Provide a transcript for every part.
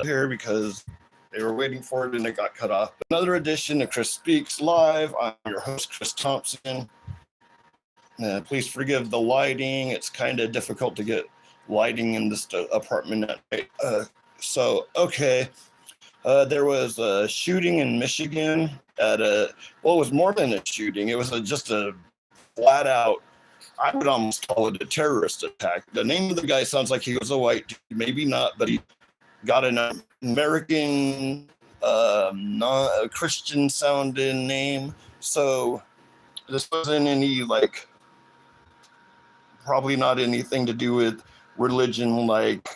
here because they were waiting for it and it got cut off. Another edition of Chris Speaks Live. I'm your host, Chris Thompson. Please forgive the lighting. It's kind of difficult to get lighting in this apartment at night. There was a shooting in Michigan at it was more than a shooting. It was just a flat out, I would almost call it a terrorist attack. The name of the guy sounds like he was a white dude, maybe not, but he got an American, not a Christian sounding name. So this wasn't any probably not anything to do with religion, like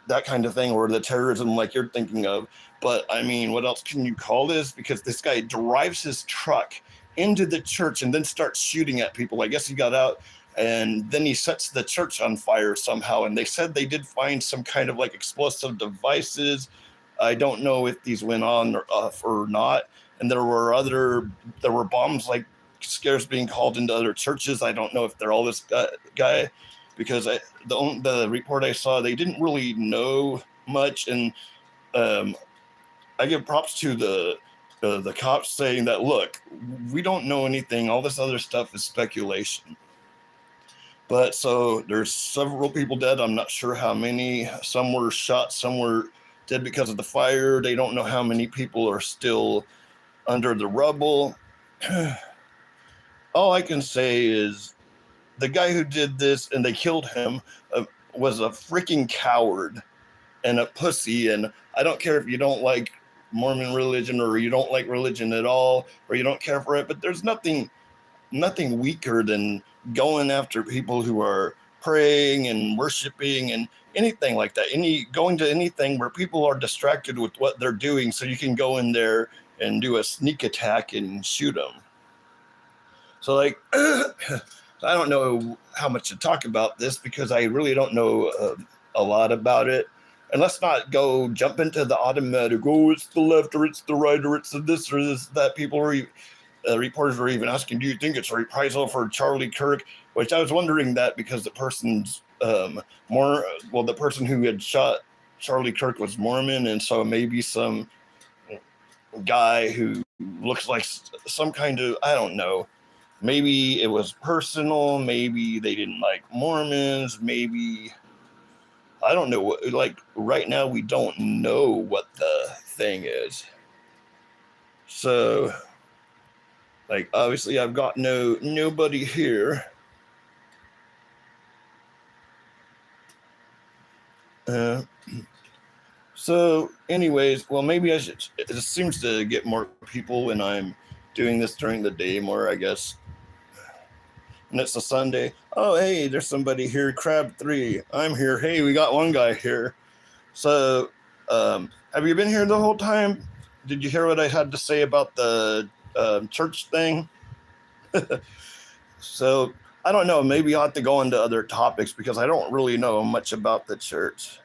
that kind of thing, or the terrorism like you're thinking of. But I mean, what else can you call this? Because this guy drives his truck into the church and then starts shooting at people. I guess he got out and then he sets the church on fire somehow. And they said they did find some kind of explosive devices. I don't know if these went on or off or not. And there were bombs scares being called into other churches. I don't know if they're all this guy, because the report I saw, they didn't really know much. And I give props to the cops saying that, look, we don't know anything. All this other stuff is speculation. But so there's several people dead. I'm not sure how many. Some were shot, some were dead because of the fire. They don't know how many people are still under the rubble. All I can say is the guy who did this and they killed him was a freaking coward and a pussy. And I don't care if you don't like Mormon religion or you don't like religion at all, or you don't care for it, but there's nothing weaker than going after people who are praying and worshiping and anything like that. Going to anything where people are distracted with what they're doing so you can go in there and do a sneak attack and shoot them. So I don't know how much to talk about this because I really don't know a lot about it. And let's not go jump into the automatic, it's the left or it's the right or it's the this or this, that. Reporters were even asking, do you think it's a reprisal for Charlie Kirk? Which I was wondering that because the person's the person who had shot Charlie Kirk was Mormon. And so maybe some guy who looks like some kind of, I don't know, maybe it was personal. Maybe they didn't like Mormons. Maybe, I don't know. Right now, we don't know what the thing is. So, obviously, I've got nobody here. So, anyways, well, maybe I should. It seems to get more people when I'm doing this during the day more, I guess. And it's a Sunday. Oh, hey, there's somebody here. Crab 3. I'm here. Hey, we got one guy here. So, have you been here the whole time? Did you hear what I had to say about the church thing? So, I don't know. Maybe I'll have to go into other topics because I don't really know much about the church.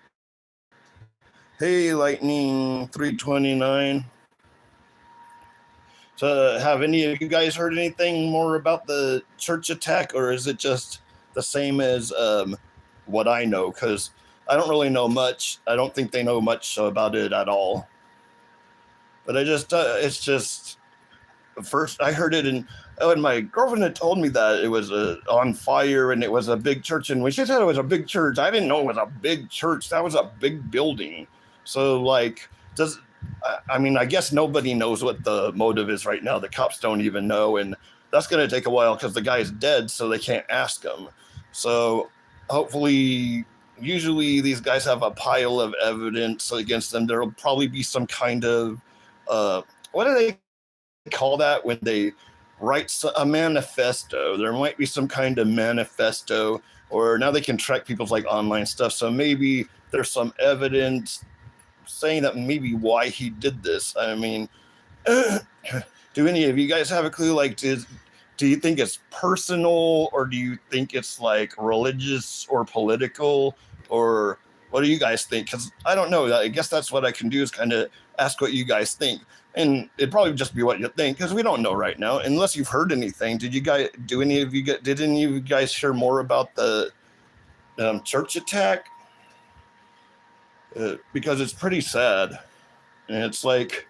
Hey, Lightning 329. So have any of you guys heard anything more about the church attack, or is it just the same as what I know? Because I don't really know much. I don't think they know much about it at all. But it's just, first I heard it and my girlfriend had told me that it was on fire and it was a big church. And when she said it was a big church, I didn't know it was a big church. That was a big building. So I guess nobody knows what the motive is right now. The cops don't even know. And that's going to take a while because the guy's dead, so they can't ask him. So hopefully, usually these guys have a pile of evidence against them. There'll probably be some kind of, what do they call that when they write a manifesto? There might be some kind of manifesto, or now they can track people's online stuff. So maybe there's some evidence saying that maybe why he did this. I mean, do any of you guys have a clue? Do you think it's personal, or do you think it's religious or political, or what do you guys think? Because I don't know. I guess that's what I can do is kind of ask what you guys think, and it'd probably just be what you think because we don't know right now unless you've heard anything. Did any of you guys hear more about the church attack? because it's pretty sad. And it's like,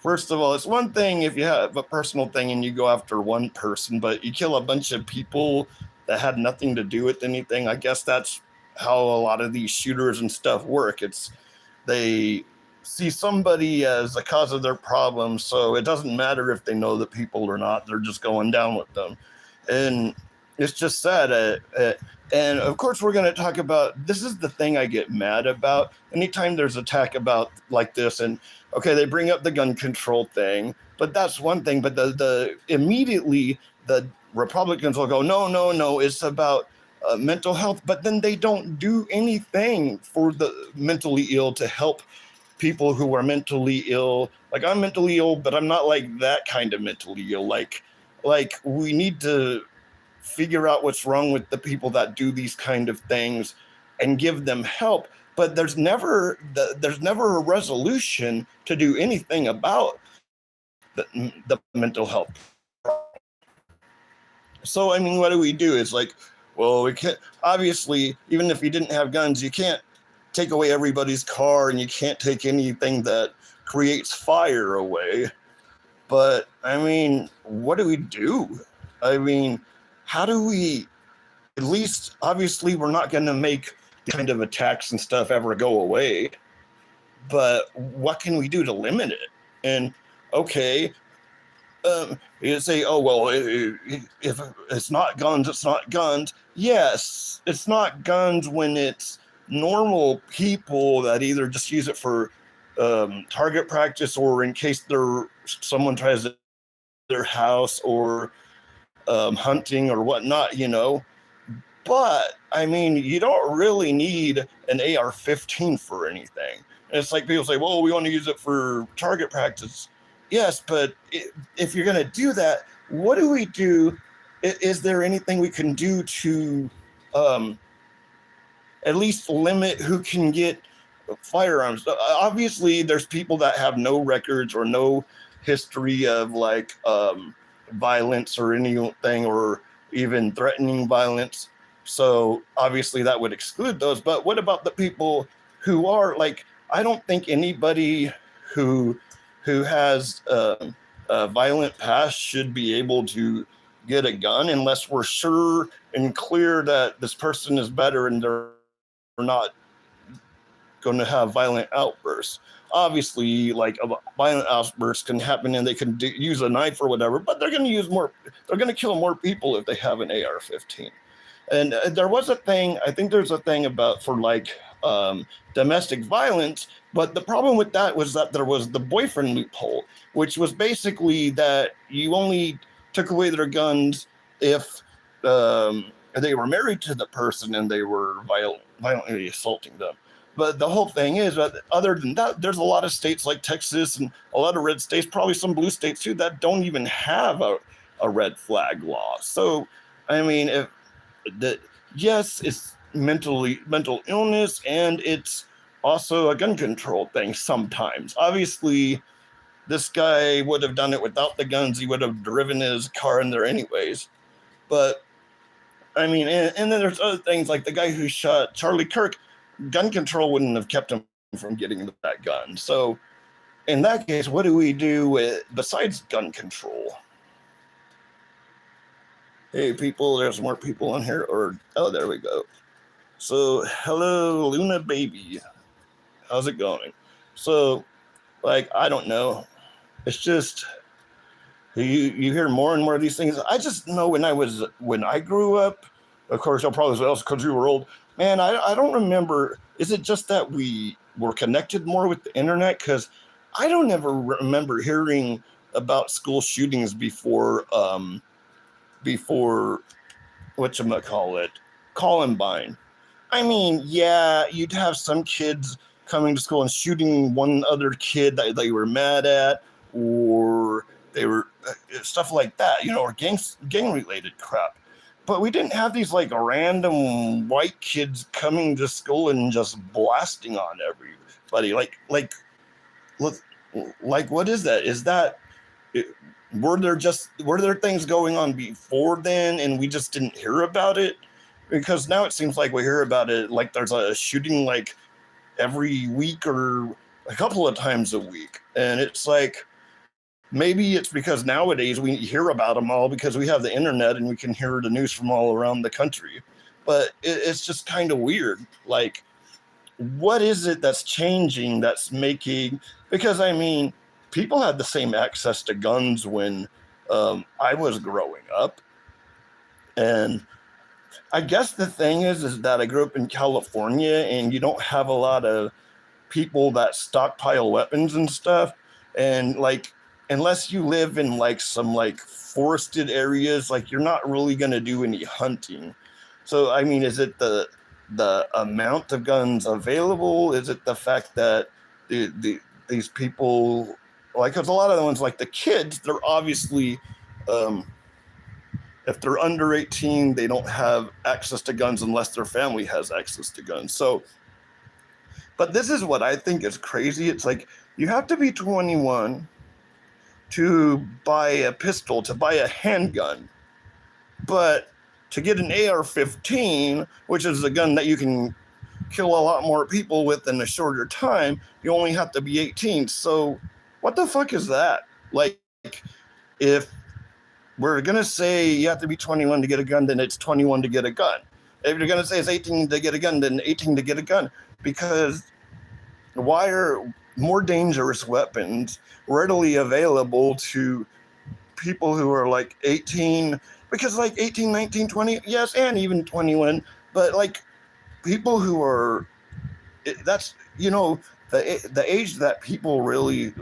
first of all, it's one thing if you have a personal thing and you go after one person, but you kill a bunch of people that had nothing to do with anything. I guess that's how a lot of these shooters and stuff work. It's they see somebody as the cause of their problems, so it doesn't matter if they know the people or not. They're just going down with them, and it's just sad. And of course, we're going to talk about this. Is the thing I get mad about anytime there's attack about like this, and okay, they bring up the gun control thing, but that's one thing. But the immediately the Republicans will go, no, no, no, it's about mental health, but then they don't do anything for the mentally ill to help people who are mentally ill. Like I'm mentally ill, but I'm not like that kind of mentally ill. Like we need to figure out what's wrong with the people that do these kind of things and give them help. But there's never a resolution to do anything about the mental health. So I mean, what do we do? It's like, well, we can't, obviously, even if you didn't have guns, you can't take away everybody's car and you can't take anything that creates fire away. But I mean, what do we do? I mean, how do we, at least, obviously, we're not going to make the kind of attacks and stuff ever go away. But what can we do to limit it? And okay, you say, oh, well, if it's not guns, it's not guns. Yes, it's not guns when it's normal people that either just use it for target practice or in case someone tries to their house or hunting or whatnot, you know. But, I mean, you don't really need an AR-15 for anything. And it's like people say, well, we want to use it for target practice. Yes, but if you're going to do that, what do we do? Is there anything we can do to at least limit who can get firearms? Obviously, there's people that have no records or no history of like violence or anything or even threatening violence. So obviously that would exclude those. But what about the people who are like, I don't think anybody who has a violent past should be able to get a gun unless we're sure and clear that this person is better and they're not going to have violent outbursts. Obviously, like a violent outburst can happen and they can use a knife or whatever, but they're going to kill more people if they have an AR-15. And there was a thing, I think there's a thing about for like domestic violence, but the problem with that was that there was the boyfriend loophole, which was basically that you only took away their guns if they were married to the person and they were violently assaulting them. But the whole thing is that other than that, there's a lot of states like Texas and a lot of red states, probably some blue states too, that don't even have a red flag law. So, I mean, yes, it's mental illness, and it's also a gun control thing sometimes. Obviously, this guy would have done it without the guns. He would have driven his car in there anyways. But, I mean, and then there's other things like the guy who shot Charlie Kirk. Gun control wouldn't have kept him from getting that gun. So, in that case, what do we do besides gun control? Hey, people, there's more people on here. Oh, there we go. So, hello, Luna baby. How's it going? So, like, I don't know. It's just, you hear more and more of these things. I just know when I grew up, of course, I'll probably say, oh, because you were old. Man, I don't remember. Is it just that we were connected more with the internet? Because I don't ever remember hearing about school shootings before whatchamacallit, Columbine. I mean, yeah, you'd have some kids coming to school and shooting one other kid that they were mad at, or they were stuff like that, you know, or gang-related crap. But we didn't have these like random white kids coming to school and just blasting on everybody. Like, what is that? Is that, were there things going on before then and we just didn't hear about it? Because now it seems like we hear about it like there's a shooting like every week or a couple of times a week. And it's like, maybe it's because nowadays we hear about them all because we have the internet and we can hear the news from all around the country. But it's just kind of weird. Like, what is it that's changing that's making, because I mean, people had the same access to guns when I was growing up. And I guess the thing is that I grew up in California and you don't have a lot of people that stockpile weapons and stuff. And like, unless you live in like some like forested areas, like you're not really going to do any hunting. So, I mean, is it the amount of guns available? Is it the fact that these people, like, because a lot of the ones, like the kids, they're obviously, if they're under 18, they don't have access to guns unless their family has access to guns. So, but this is what I think is crazy. It's like you have to be 21 to buy a pistol, to buy a handgun. But to get an AR-15, which is a gun that you can kill a lot more people with in a shorter time, you only have to be 18. So what the fuck is that? Like, if we're going to say you have to be 21 to get a gun, then it's 21 to get a gun. If you're going to say it's 18 to get a gun, then 18 to get a gun. Because why are more dangerous weapons readily available to people who are like 18? Because like 18, 19, 20, yes, and even 21. But like people who are, that's, you know, the age that people really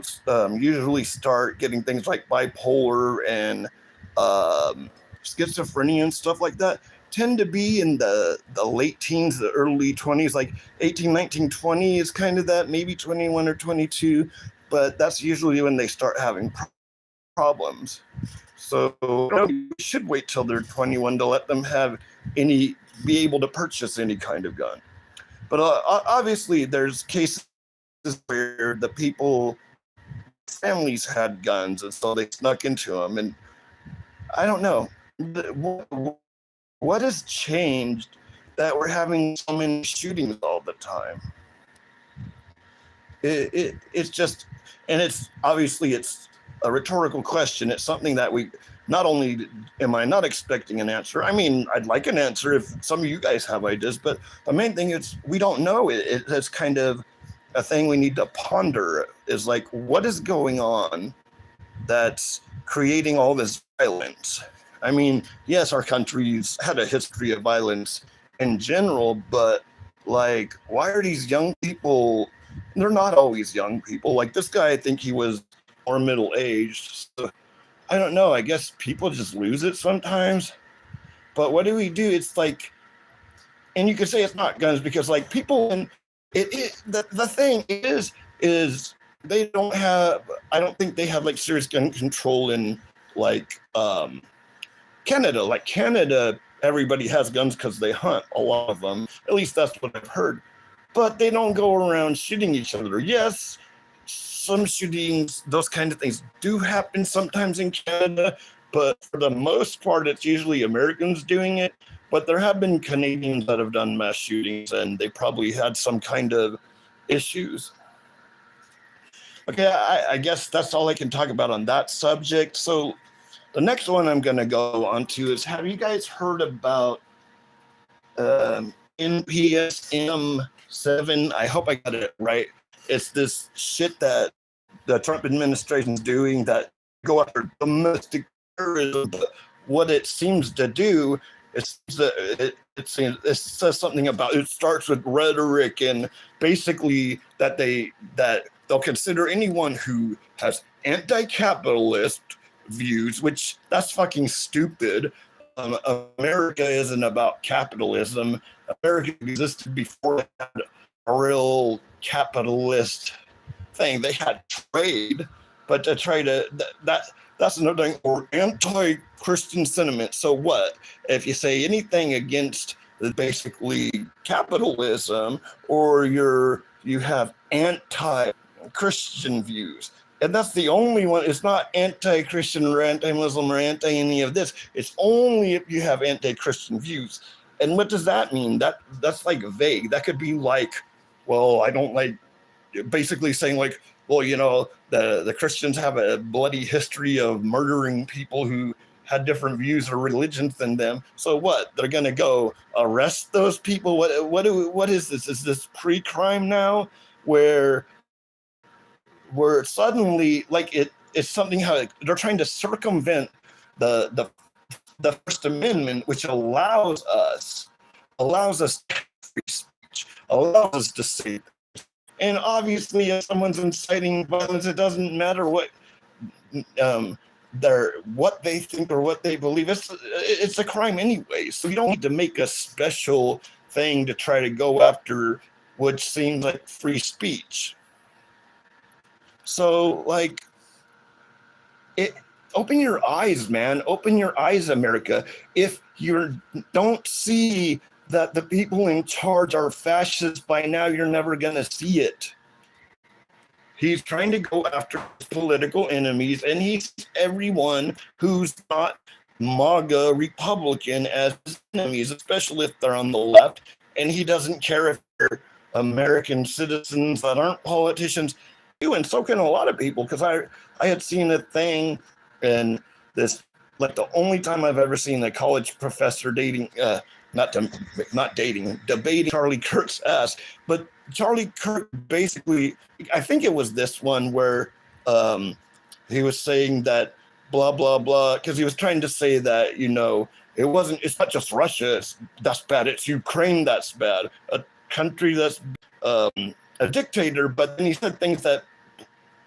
usually start getting things like bipolar and schizophrenia and stuff like that tend to be in the late teens, the early 20s, like 18, 19, 20 is kind of that, maybe 21 or 22, but that's usually when they start having problems. So you should wait till they're 21 to let them be able to purchase any kind of gun. But obviously there's cases where the families had guns and so they snuck into them. And I don't know. What has changed that we're having so many shootings all the time? It's just, and it's obviously it's a rhetorical question. It's something that we, not only am I not expecting an answer, I mean, I'd like an answer if some of you guys have ideas, but the main thing is we don't know. It's kind of a thing we need to ponder, is like, what is going on that's creating all this violence? I mean, yes, our country's had a history of violence in general, but like, why are these young people, they're not always young people. Like this guy, I think he was more middle-aged. So I don't know, I guess people just lose it sometimes. But what do we do? It's like, and you could say it's not guns because like people, and the thing is they don't have, I don't think they have like serious gun control in like Canada. Like Canada, everybody has guns because they hunt, a lot of them. At least that's what I've heard. But they don't go around shooting each other. Yes, some shootings, those kind of things do happen sometimes in Canada, but for the most part, it's usually Americans doing it. But there have been Canadians that have done mass shootings, and they probably had some kind of issues. Okay, I guess that's all I can talk about on that subject. So the next one I'm going to go on to is, have you guys heard about NPSM 7? I hope I got it right. It's this shit that the Trump administration's doing that go after domestic terrorism. But what it seems to do is it says something about, it starts with rhetoric and basically that they'll consider anyone who has anti-capitalist views, which that's fucking stupid. America isn't about capitalism. America existed before they had a real capitalist thing. They had trade, but to try to that's another thing, or anti-Christian sentiment. So what if you say anything against basically capitalism, or you have anti-Christian views? And that's the only one. It's not anti-Christian or anti-Muslim or anti any of this. It's only if you have anti-Christian views. And what does that mean? That's like vague. That could be like well, I don't like, basically saying like, well, the Christians have a bloody history of murdering people who had different views or religions than them. So what? They're gonna go arrest those people? What is this? Is this pre-crime now, where suddenly like it's something how they're trying to circumvent the First Amendment, which allows us free speech, allows us to say. And obviously, if someone's inciting violence, it doesn't matter um, what they think or what they believe. It's a crime anyway. So you don't need to make a special thing to try to go after what seems like free speech. So like it. Open your eyes, man. Open your eyes, America. If you don't see that the people in charge are fascists by now, you're never going to see it. He's trying to go after his political enemies, and he's everyone who's not MAGA Republican as his enemies, especially if they're on the left. And he doesn't care if they're American citizens that aren't politicians. And so can a lot of people, because I had seen a thing, and this, like, the only time I've ever seen a college professor debating Charlie Kirk's ass. But Charlie Kirk basically, I think it was this one where he was saying that blah blah blah, because he was trying to say that it's not just Russia that's bad, it's Ukraine that's bad, a country that's a dictator. But then he said things that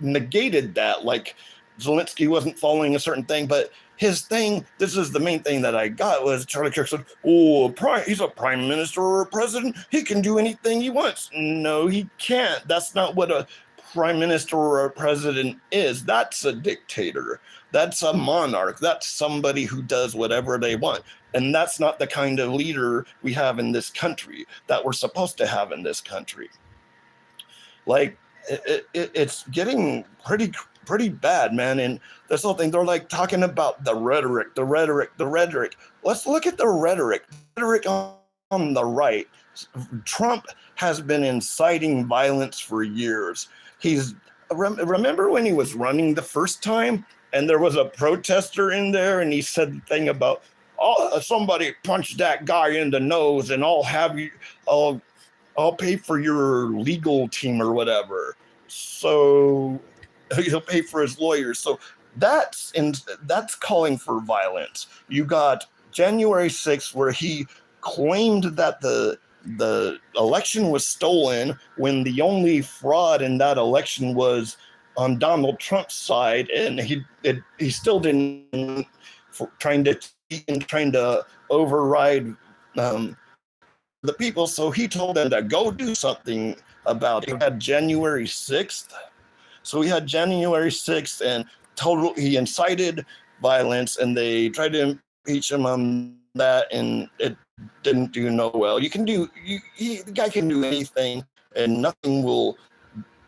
negated that, like Zelensky wasn't following a certain thing. But his thing, this is the main thing that I got, was Charlie Kirk said, oh, he's a prime minister or a president, he can do anything he wants. No, he can't. That's not what a prime minister or a president is. That's a dictator. That's a monarch. That's somebody who does whatever they want. And that's not the kind of leader we have in this country, that we're supposed to have in this country. Like, it's getting pretty bad, man. And this whole thing, they're like talking about the rhetoric. Let's look at the rhetoric on the right. Trump has been inciting violence for years. Remember when he was running the first time, and there was a protester in there, and he said the thing about, oh, somebody punched that guy in the nose, and I'll pay for your legal team or whatever. So he'll pay for his lawyers. So that's calling for violence. You got January 6th, where he claimed that the election was stolen, when the only fraud in that election was on Donald Trump's side, and he still didn't, trying to override the people. So he told them to go do something about it. He had January 6th. So we had January 6th, and he incited violence, and they tried to impeach him on that, and it didn't do no well. The guy can do anything, and nothing will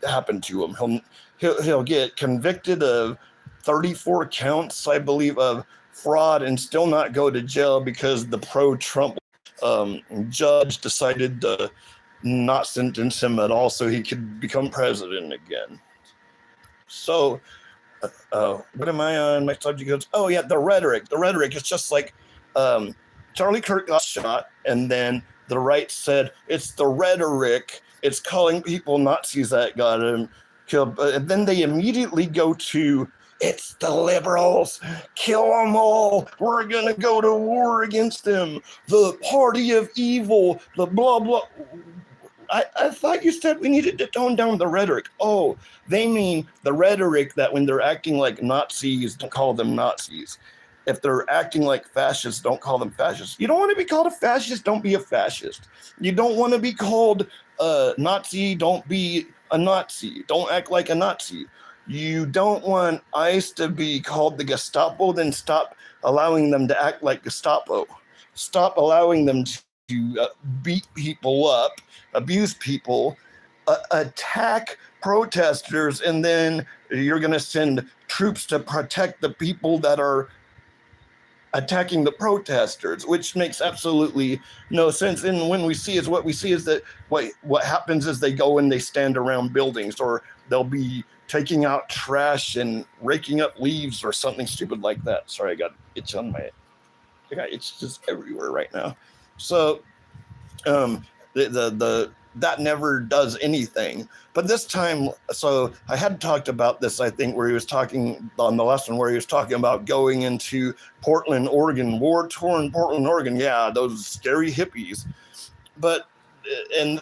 happen to him. He'll get convicted of 34 counts, I believe, of fraud, and still not go to jail, because the pro-Trump judge decided to not sentence him at all, so he could become president again. So, what am I on? My subject goes, oh yeah, the rhetoric. The rhetoric is just like, Charlie Kirk got shot, and then the right said it's the rhetoric. It's calling people Nazis that got him killed. And then they immediately go to, it's the liberals, kill them all, we're gonna go to war against them, the party of evil, the blah blah. I thought you said we needed to tone down the rhetoric. Oh, they mean the rhetoric that when they're acting like Nazis, don't call them Nazis. If they're acting like fascists, don't call them fascists. You don't want to be called a fascist, don't be a fascist. You don't want to be called a Nazi, don't be a Nazi. Don't act like a Nazi. You don't want ICE to be called the Gestapo, then stop allowing them to act like Gestapo. Stop allowing them to beat people up, abuse people, attack protesters, and then you're going to send troops to protect the people that are attacking the protesters, which makes absolutely no sense. And when we see is what we see is that what happens is they go and they stand around buildings, or they'll be taking out trash and raking up leaves or something stupid like that. Sorry, I got itch on my, it's just everywhere right now. So that never does anything. But this time, so I had talked about this, I think, where he was talking on the last one, where he was talking about going into Portland, Oregon, war-torn Portland, Oregon. Yeah, those scary hippies. But and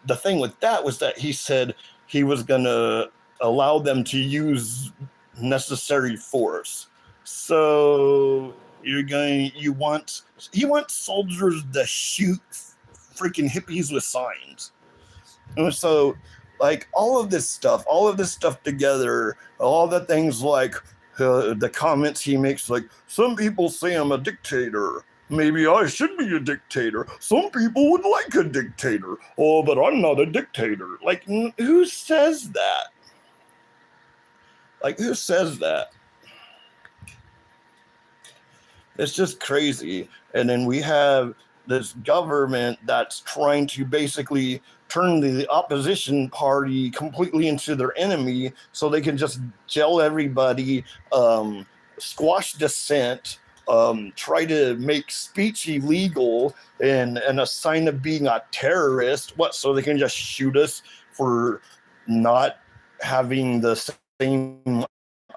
the thing with that was that he said he was going to allow them to use necessary force. So he wants soldiers to shoot freaking hippies with signs. And so, like, all of this stuff together, all the things like the comments he makes, like, some people say I'm a dictator. Maybe I should be a dictator. Some people would like a dictator. Oh, but I'm not a dictator. Like, who says that? Like, who says that? It's just crazy. And then we have this government that's trying to basically turn the opposition party completely into their enemy so they can just jail everybody, squash dissent, try to make speech illegal and a sign of being a terrorist. What, so they can just shoot us for not having the same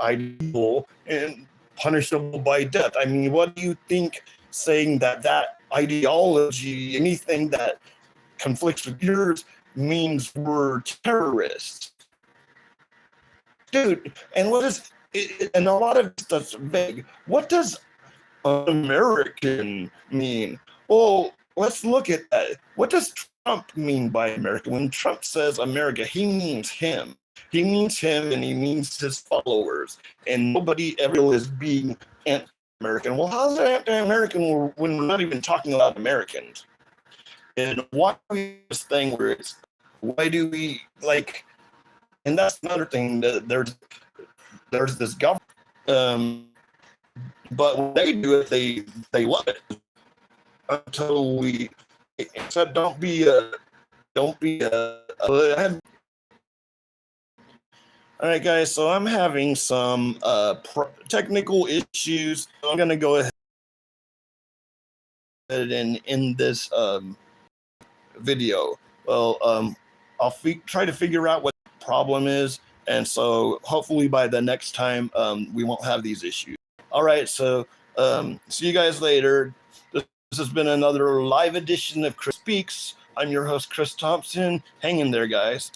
ideal and punishable by death? I mean, what do you think saying that ideology, anything that conflicts with yours, means we're terrorists? Dude, and what is it, and a lot of stuff's vague. What does American mean? Well, let's look at that. What does Trump mean by America? When Trump says America, he means him. He means him, and he means his followers. And nobody ever is being anti-American. Well, how's it anti-American when we're not even talking about Americans? And why do we do this thing where it's, why do we, like, and that's another thing, that there's this government, but when they do it, they love it. Until we, except don't be all right, guys, so I'm having some technical issues. So I'm going to go ahead and end this video. Well, I'll try to figure out what the problem is, and so hopefully by the next time we won't have these issues. All right, so see you guys later. This has been another live edition of Chris Speaks. I'm your host, Chris Thompson. Hang in there, guys.